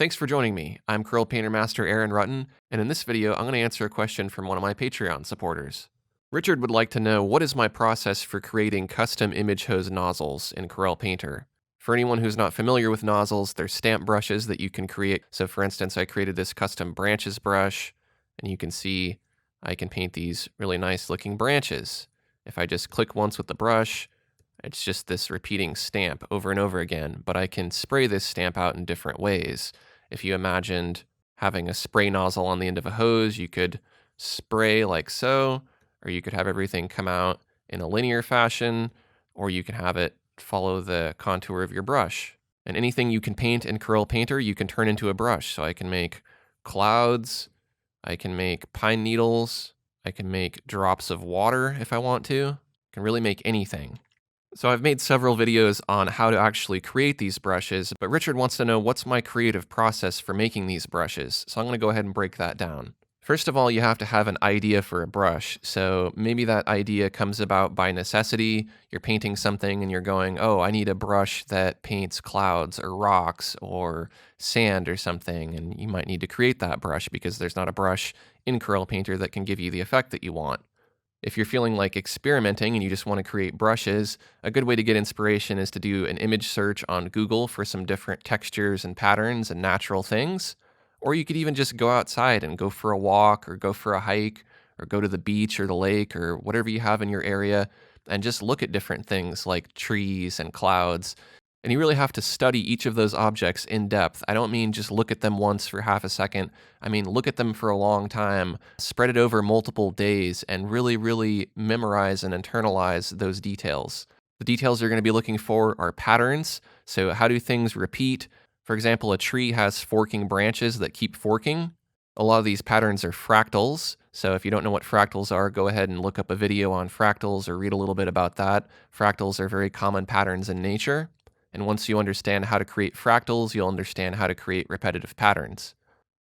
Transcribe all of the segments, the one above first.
Thanks for joining me. I'm Corel Painter Master Aaron Rutten, and in this video, I'm going to answer a question from one of my Patreon supporters. Richard would like to know, what is my process for creating custom image hose nozzles in Corel Painter? For anyone who's not familiar with nozzles, they're stamp brushes that you can create. So for instance, I created this custom branches brush, and you can see I can paint these really nice looking branches. If I just click once with the brush, it's just this repeating stamp over and over again, but I can spray this stamp out in different ways. If you imagined having a spray nozzle on the end of a hose, you could spray like so, or you could have everything come out in a linear fashion, or you can have it follow the contour of your brush. And anything you can paint in Corel Painter, you can turn into a brush. So I can make clouds, I can make pine needles, I can make drops of water if I want to. I can really make anything. So I've made several videos on how to actually create these brushes, but Richard wants to know what's my creative process for making these brushes. So I'm going to go ahead and break that down. First of all, you have to have an idea for a brush. So maybe that idea comes about by necessity. You're painting something and you're going, oh, I need a brush that paints clouds or rocks or sand or something. And you might need to create that brush because there's not a brush in Corel Painter that can give you the effect that you want. If you're feeling like experimenting and you just want to create brushes, a good way to get inspiration is to do an image search on Google for some different textures and patterns and natural things. Or you could even just go outside and go for a walk or go for a hike or go to the beach or the lake or whatever you have in your area and just look at different things like trees and clouds. And you really have to study each of those objects in depth. I don't mean just look at them once for half a second. I mean, look at them for a long time, spread it over multiple days, and really memorize and internalize those details. The details you're going to be looking for are patterns. So how do things repeat? For example, a tree has forking branches that keep forking. A lot of these patterns are fractals. So if you don't know what fractals are, go ahead and look up a video on fractals or read a little bit about that. Fractals are very common patterns in nature. And once you understand how to create fractals, you'll understand how to create repetitive patterns.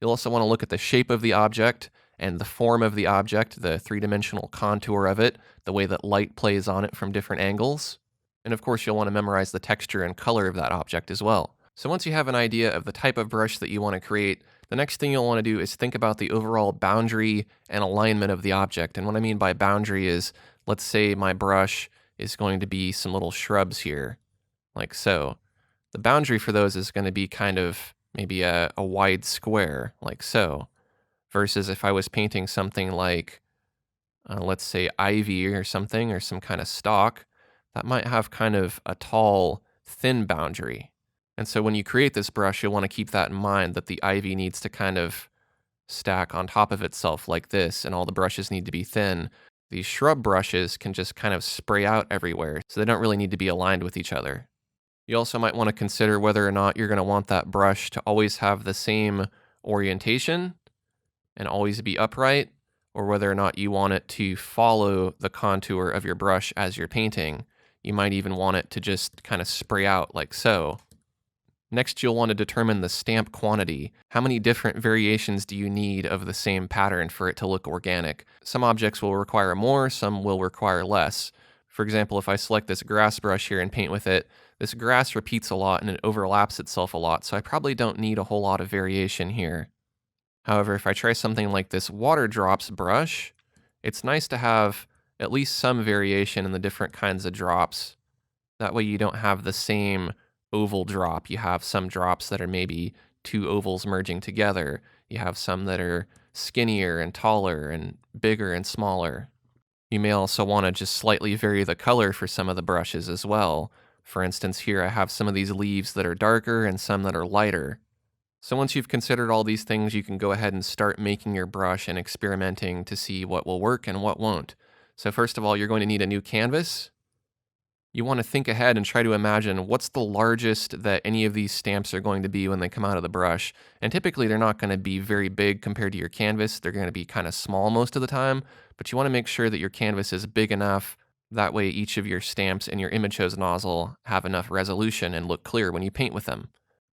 You'll also want to look at the shape of the object and the form of the object, the three-dimensional contour of it, the way that light plays on it from different angles. And of course, you'll want to memorize the texture and color of that object as well. So once you have an idea of the type of brush that you want to create, the next thing you'll want to do is think about the overall boundary and alignment of the object. And what I mean by boundary is, let's say my brush is going to be some little shrubs here, like so. The boundary for those is going to be kind of maybe a wide square, like so. Versus if I was painting something like, let's say ivy or something, or some kind of stalk, that might have kind of a tall, thin boundary. And so when you create this brush, you'll want to keep that in mind, that the ivy needs to kind of stack on top of itself like this, and all the brushes need to be thin. These shrub brushes can just kind of spray out everywhere, so they don't really need to be aligned with each other. You also might want to consider whether or not you're going to want that brush to always have the same orientation and always be upright, or whether or not you want it to follow the contour of your brush as you're painting. You might even want it to just kind of spray out like so. Next, you'll want to determine the stamp quantity. How many different variations do you need of the same pattern for it to look organic? Some objects will require more, some will require less. For example, if I select this grass brush here and paint with it, this grass repeats a lot and it overlaps itself a lot, so I probably don't need a whole lot of variation here. However, if I try something like this water drops brush, it's nice to have at least some variation in the different kinds of drops. That way you don't have the same oval drop. You have some drops that are maybe two ovals merging together. You have some that are skinnier and taller and bigger and smaller. You may also want to just slightly vary the color for some of the brushes as well. For instance, here I have some of these leaves that are darker and some that are lighter. So once you've considered all these things, you can go ahead and start making your brush and experimenting to see what will work and what won't. So first of all, you're going to need a new canvas. You want to think ahead and try to imagine what's the largest that any of these stamps are going to be when they come out of the brush. And typically they're not going to be very big compared to your canvas. They're going to be kind of small most of the time, but you want to make sure that your canvas is big enough. That way each of your stamps in your image hose nozzle have enough resolution and look clear when you paint with them.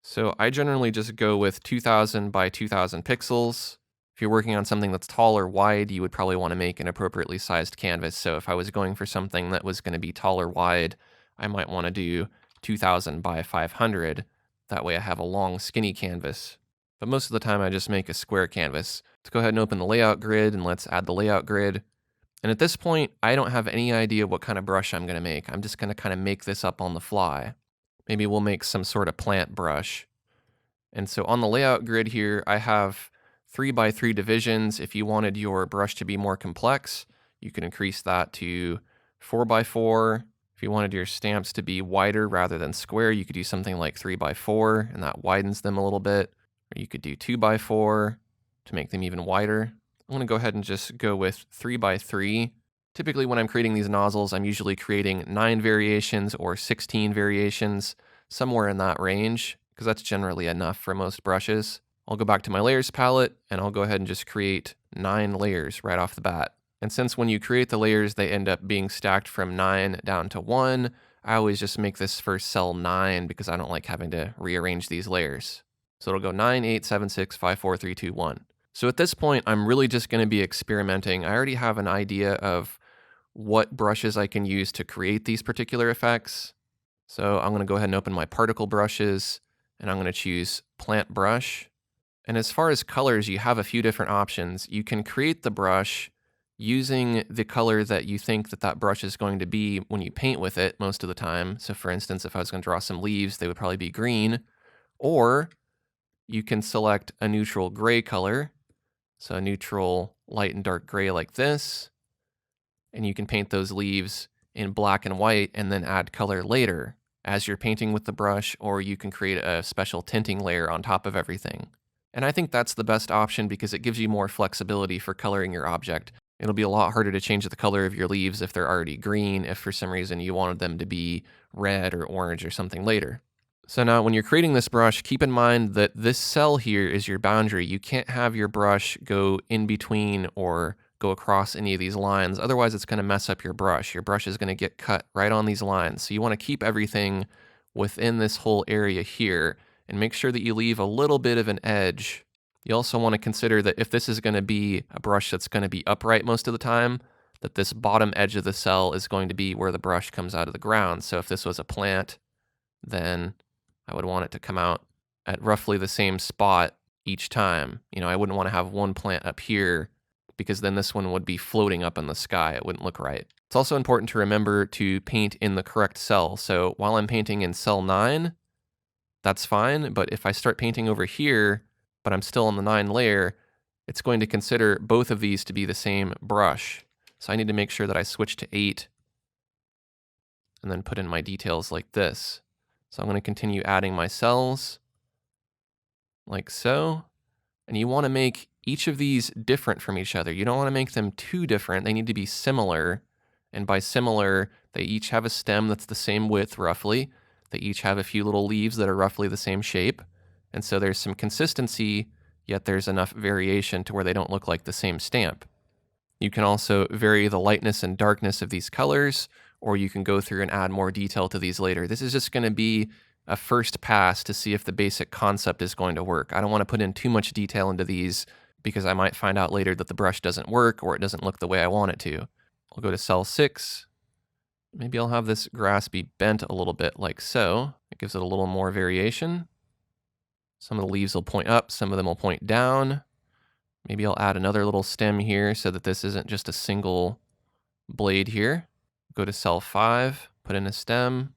So I generally just go with 2000 by 2000 pixels. If you're working on something that's tall or wide, you would probably want to make an appropriately sized canvas. So if I was going for something that was going to be tall or wide, I might want to do 2000 by 500. That way I have a long, skinny canvas. but most of the time I just make a square canvas. Let's go ahead and open the layout grid and let's add the layout grid. And at this point, I don't have any idea what kind of brush I'm going to make. I'm just going to kind of make this up on the fly. Maybe we'll make some sort of plant brush. And so on the layout grid here, I have 3x3 divisions. If you wanted your brush to be more complex, you can increase that to 4x4. If you wanted your stamps to be wider rather than square, you could do something like 3x4, and that widens them a little bit. Or you could do 2x4 to make them even wider. I'm going to go ahead and just go with 3x3. Typically when I'm creating these nozzles, I'm usually creating 9 variations or 16 variations, somewhere in that range, because that's generally enough for most brushes. I'll go back to my layers palette and I'll go ahead and just create 9 layers right off the bat. And since when you create the layers, they end up being stacked from 9 down to 1, I always just make this first cell 9 because I don't like having to rearrange these layers. So it'll go 9, 8, 7, 6, 5, 4, 3, 2, 1. So at this point, I'm really just going to be experimenting. I already have an idea of what brushes I can use to create these particular effects. So I'm going to go ahead and open my particle brushes, and I'm going to choose plant brush. And as far as colors, you have a few different options. You can create the brush using the color that you think that that brush is going to be when you paint with it most of the time. So for instance, if I was going to draw some leaves, they would probably be green. Or you can select a neutral gray color. So a neutral light and dark gray like this. And you can paint those leaves in black and white and then add color later as you're painting with the brush, or you can create a special tinting layer on top of everything. And I think that's the best option because it gives you more flexibility for coloring your object. It'll be a lot harder to change the color of your leaves if they're already green, if for some reason you wanted them to be red or orange or something later. So now when you're creating this brush, keep in mind that this cell here is your boundary. You can't have your brush go in between or go across any of these lines. Otherwise, it's going to mess up your brush. Your brush is going to get cut right on these lines. So you want to keep everything within this whole area here and make sure that you leave a little bit of an edge. You also want to consider that if this is going to be a brush that's going to be upright most of the time, that this bottom edge of the cell is going to be where the brush comes out of the ground. So if this was a plant, then I would want it to come out at roughly the same spot each time. You know, I wouldn't want to have one plant up here because then this one would be floating up in the sky. It wouldn't look right. It's also important to remember to paint in the correct cell. So while I'm painting in cell 9, that's fine. But if I start painting over here, but I'm still on the 9 layer, it's going to consider both of these to be the same brush. So I need to make sure that I switch to 8 and then put in my details like this. So I'm going to continue adding my cells like so. And you want to make each of these different from each other. You don't want to make them too different. They need to be similar. And by similar, they each have a stem that's the same width roughly. They each have a few little leaves that are roughly the same shape. And so there's some consistency, yet there's enough variation to where they don't look like the same stamp. You can also vary the lightness and darkness of these colors, or you can go through and add more detail to these later. This is just going to be a first pass to see if the basic concept is going to work. I don't want to put in too much detail into these because I might find out later that the brush doesn't work or it doesn't look the way I want it to. I'll go to cell 6. Maybe I'll have this grass be bent a little bit like so. It gives it a little more variation. Some of the leaves will point up, some of them will point down. Maybe I'll add another little stem here so that this isn't just a single blade here. Go to cell 5, put in a stem.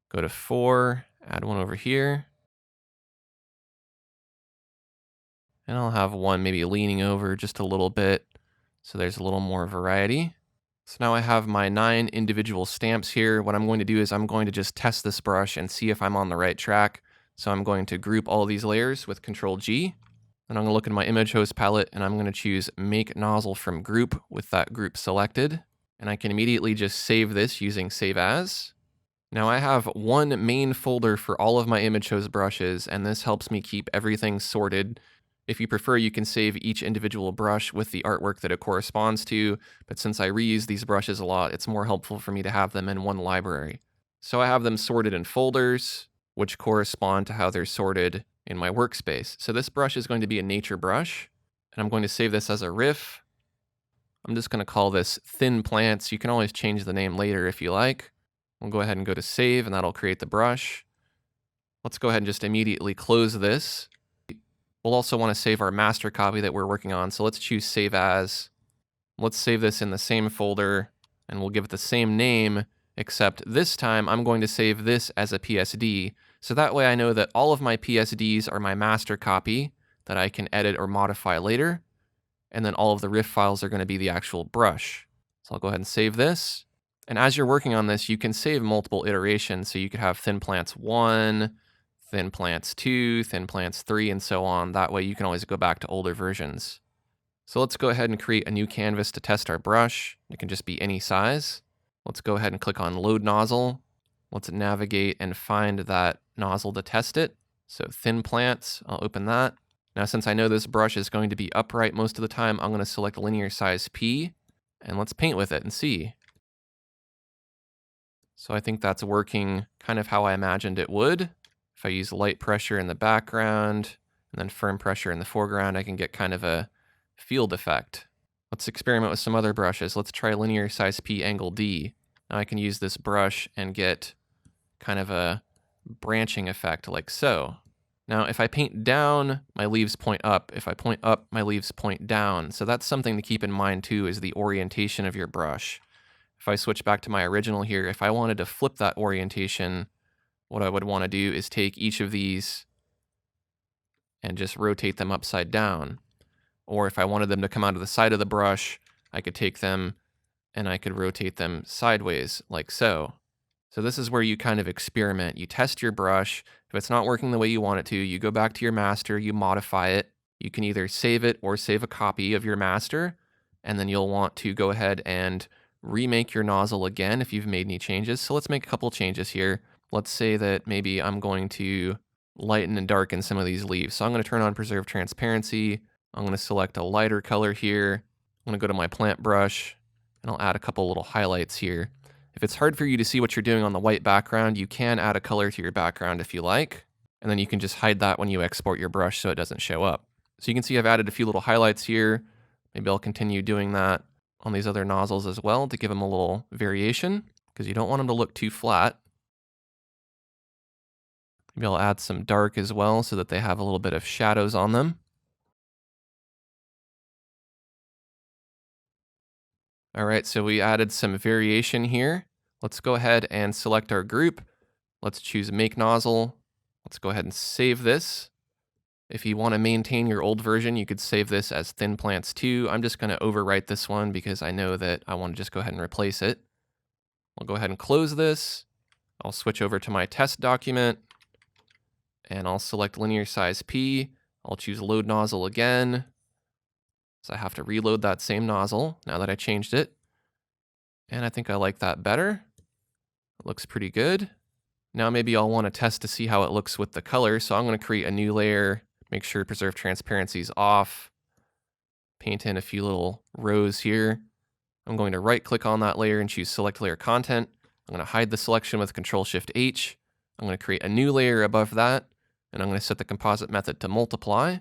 Go to 4, add one over here. And I'll have one maybe leaning over just a little bit, so there's a little more variety. So now I have my 9 individual stamps here. What I'm going to do is I'm going to just test this brush and see if I'm on the right track. So I'm going to group all these layers with Control G. And I'm going to look in my image host palette and I'm going to choose Make Nozzle from Group with that group selected. And I can immediately just save this using Save As. Now I have one main folder for all of my image host brushes, and this helps me keep everything sorted. If you prefer, you can save each individual brush with the artwork that it corresponds to, but since I reuse these brushes a lot, it's more helpful for me to have them in one library. So I have them sorted in folders, which correspond to how they're sorted in my workspace. So this brush is going to be a nature brush, and I'm going to save this as a riff. I'm just going to call this Thin Plants. You can always change the name later if you like. We'll go ahead and go to save, and that'll create the brush. Let's go ahead and just immediately close this. we'll also want to save our master copy that we're working on. So let's choose Save As. Let's save this in the same folder, and we'll give it the same name, except this time I'm going to save this as a PSD. So that way I know that all of my PSDs are my master copy that I can edit or modify later. And then all of the riff files are going to be the actual brush. So I'll go ahead and save this. And as you're working on this, you can save multiple iterations. So you could have Thin Plants 1, Thin Plants 2, Thin Plants 3, and so on. That way you can always go back to older versions. So let's go ahead and create a new canvas to test our brush. It can just be any size. Let's go ahead and click on Load Nozzle. Let's navigate and find that nozzle to test it. So Thin Plants, I'll open that. Now, since I know this brush is going to be upright most of the time, I'm going to select linear size P, and let's paint with it and see. So I think that's working kind of how I imagined it would. If I use light pressure in the background and then firm pressure in the foreground, I can get kind of a field effect. Let's experiment with some other brushes. Let's try linear size P angle D. Now I can use this brush and get kind of a branching effect like so. Now, if I paint down, my leaves point up. If I point up, my leaves point down. So that's something to keep in mind too, is the orientation of your brush. If I switch back to my original here, if I wanted to flip that orientation, what I would want to do is take each of these and just rotate them upside down. Or if I wanted them to come out of the side of the brush, I could take them and I could rotate them sideways like so. So this is where you kind of experiment. You test your brush. If it's not working the way you want it to, you go back to your master, you modify it. You can either save it or save a copy of your master, and then you'll want to go ahead and remake your nozzle again if you've made any changes. So let's make a couple changes here. Let's say that maybe I'm going to lighten and darken some of these leaves. So I'm going to turn on Preserve Transparency. I'm going to select a lighter color here. I'm going to go to my plant brush, and I'll add a couple little highlights here. If it's hard for you to see what you're doing on the white background, you can add a color to your background if you like, and then you can just hide that when you export your brush so it doesn't show up. So you can see I've added a few little highlights here. Maybe I'll continue doing that on these other nozzles as well to give them a little variation, because you don't want them to look too flat. Maybe I'll add some dark as well so that they have a little bit of shadows on them. All right, so we added some variation here. Let's go ahead and select our group. Let's choose Make Nozzle. Let's go ahead and save this. If you want to maintain your old version, you could save this as Thin Plants 2. I'm just going to overwrite this one because I know that I want to just go ahead and replace it. I'll go ahead and close this. I'll switch over to my test document, and I'll select linear size P. I'll choose Load Nozzle again. So I have to reload that same nozzle now that I changed it. And I think I like that better. It looks pretty good. Now maybe I'll want to test to see how it looks with the color. So I'm going to create a new layer, make sure Preserve Transparency is off, paint in a few little rows here. I'm going to right click on that layer and choose Select Layer Content. I'm going to hide the selection with Control-Shift-H. I'm going to create a new layer above that, and I'm going to set the composite method to multiply.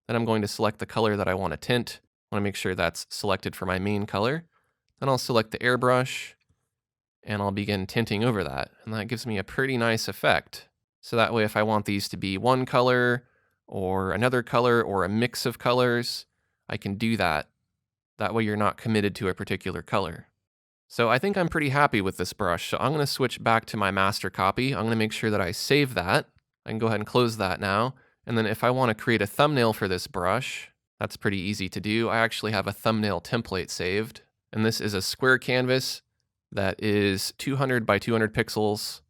Then I'm going to select the color that I want to tint. I want to make sure that's selected for my main color. Then I'll select the airbrush, and I'll begin tinting over that. And that gives me a pretty nice effect. So that way, if I want these to be one color, or another color, or a mix of colors, I can do that. That way you're not committed to a particular color. So I think I'm pretty happy with this brush. So I'm going to switch back to my master copy. I'm going to make sure that I save that. I can go ahead and close that now. And then if I want to create a thumbnail for this brush, that's pretty easy to do. I actually have a thumbnail template saved. And this is a square canvas that is 200 by 200 pixels.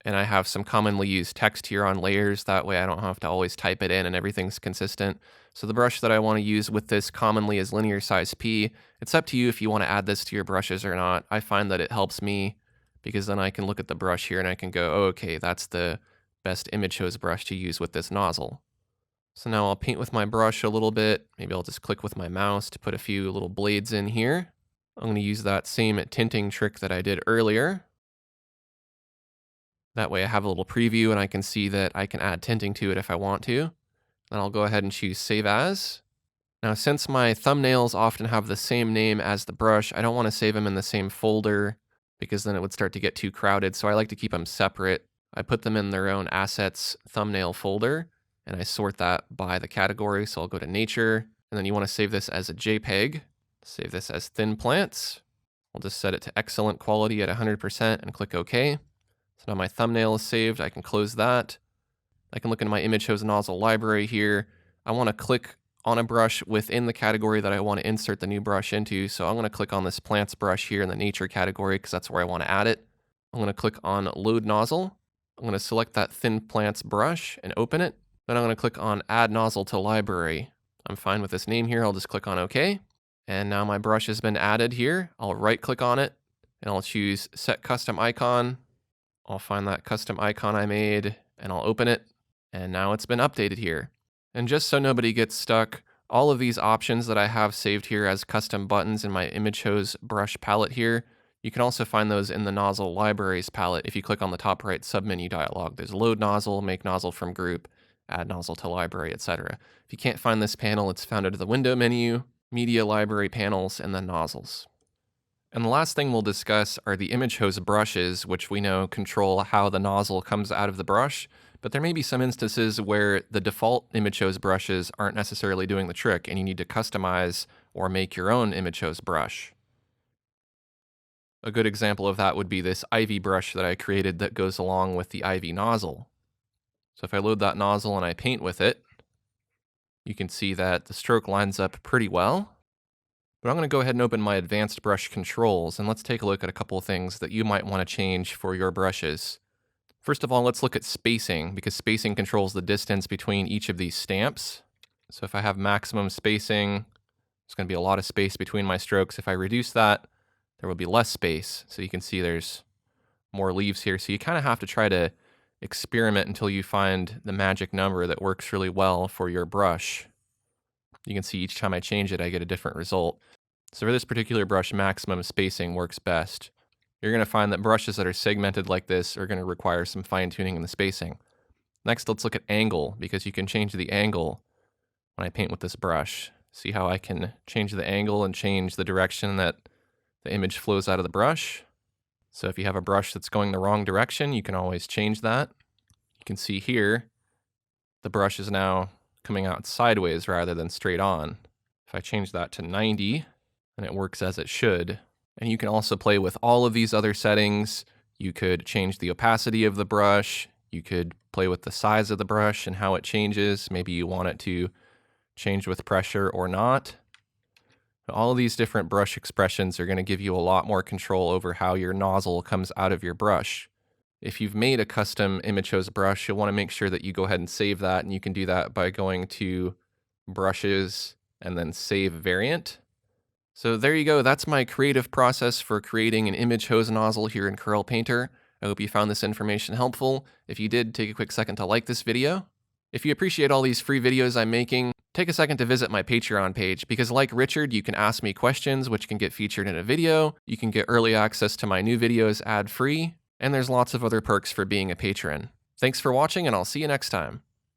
And I have some commonly used text here on layers. That way I don't have to always type it in and everything's consistent. So the brush that I want to use with this commonly is linear size P. It's up to you if you want to add this to your brushes or not. I find that it helps me because then I can look at the brush here and I can go, oh, okay, that's the best image hose brush to use with this nozzle. So now I'll paint with my brush a little bit. Maybe I'll just click with my mouse to put a few little blades in here. I'm going to use that same tinting trick that I did earlier. That way I have a little preview and I can see that I can add tinting to it if I want to. Then I'll go ahead and choose Save As. Now, since my thumbnails often have the same name as the brush, I don't want to save them in the same folder because then it would start to get too crowded. So I like to keep them separate. I put them in their own assets thumbnail folder. and I sort that by the category. So I'll go to nature, and then you want to save this as a JPEG. Save this as thin plants. I'll just set it to excellent quality at 100% and click OK. So now my thumbnail is saved. I can close that. I can look into my image hose nozzle library here. I want to click on a brush within the category that I want to insert the new brush into. So I'm going to click on this plants brush here in the nature category because that's where I want to add it. I'm going to click on load nozzle. I'm going to select that thin plants brush and open it. Then I'm going to click on add nozzle to library. I'm fine with this name here. I'll just click on OK. And now my brush has been added here. I'll right click on it and I'll choose set custom icon. I'll find that custom icon I made and I'll open it. And now it's been updated here. And just so nobody gets stuck, all of these options that I have saved here as custom buttons in my image hose brush palette here, you can also find those in the nozzle libraries palette. If you click on the top right submenu dialog, there's load nozzle, make nozzle from group, add nozzle to library, etc. If you can't find this panel, it's found under the window menu, media library panels, and then nozzles. And the last thing we'll discuss are the image hose brushes, which we know control how the nozzle comes out of the brush. But there may be some instances where the default image hose brushes aren't necessarily doing the trick and you need to customize or make your own image hose brush. A good example of that would be this Ivy brush that I created that goes along with the Ivy nozzle. So if I load that nozzle and I paint with it, you can see that the stroke lines up pretty well. But I'm going to go ahead and open my advanced brush controls and let's take a look at a couple of things that you might want to change for your brushes. First of all, let's look at spacing, because spacing controls the distance between each of these stamps. So if I have maximum spacing, there's going to be a lot of space between my strokes. If I reduce that, there will be less space. So you can see there's more leaves here. So you kind of have to try to experiment until you find the magic number that works really well for your brush. You can see each time I change it, I get a different result. So for this particular brush, maximum spacing works best. You're going to find that brushes that are segmented like this are going to require some fine-tuning in the spacing. Next, let's look at angle, because you can change the angle when I paint with this brush. See how I can change the angle and change the direction that the image flows out of the brush. So if you have a brush that's going the wrong direction, you can always change that. You can see here, the brush is now coming out sideways rather than straight on. If I change that to 90, then it works as it should. And you can also play with all of these other settings. You could change the opacity of the brush. You could play with the size of the brush and how it changes. Maybe you want it to change with pressure or not. All of these different brush expressions are going to give you a lot more control over how your nozzle comes out of your brush. If you've made a custom image hose brush, you'll want to make sure that you go ahead and save that. And you can do that by going to Brushes and then Save Variant. So there you go, that's my creative process for creating an image hose nozzle here in Corel Painter. I hope you found this information helpful. If you did, take a quick second to like this video. If you appreciate all these free videos I'm making, take a second to visit my Patreon page, because like Richard, you can ask me questions which can get featured in a video, you can get early access to my new videos ad-free, and there's lots of other perks for being a patron. Thanks for watching, and I'll see you next time.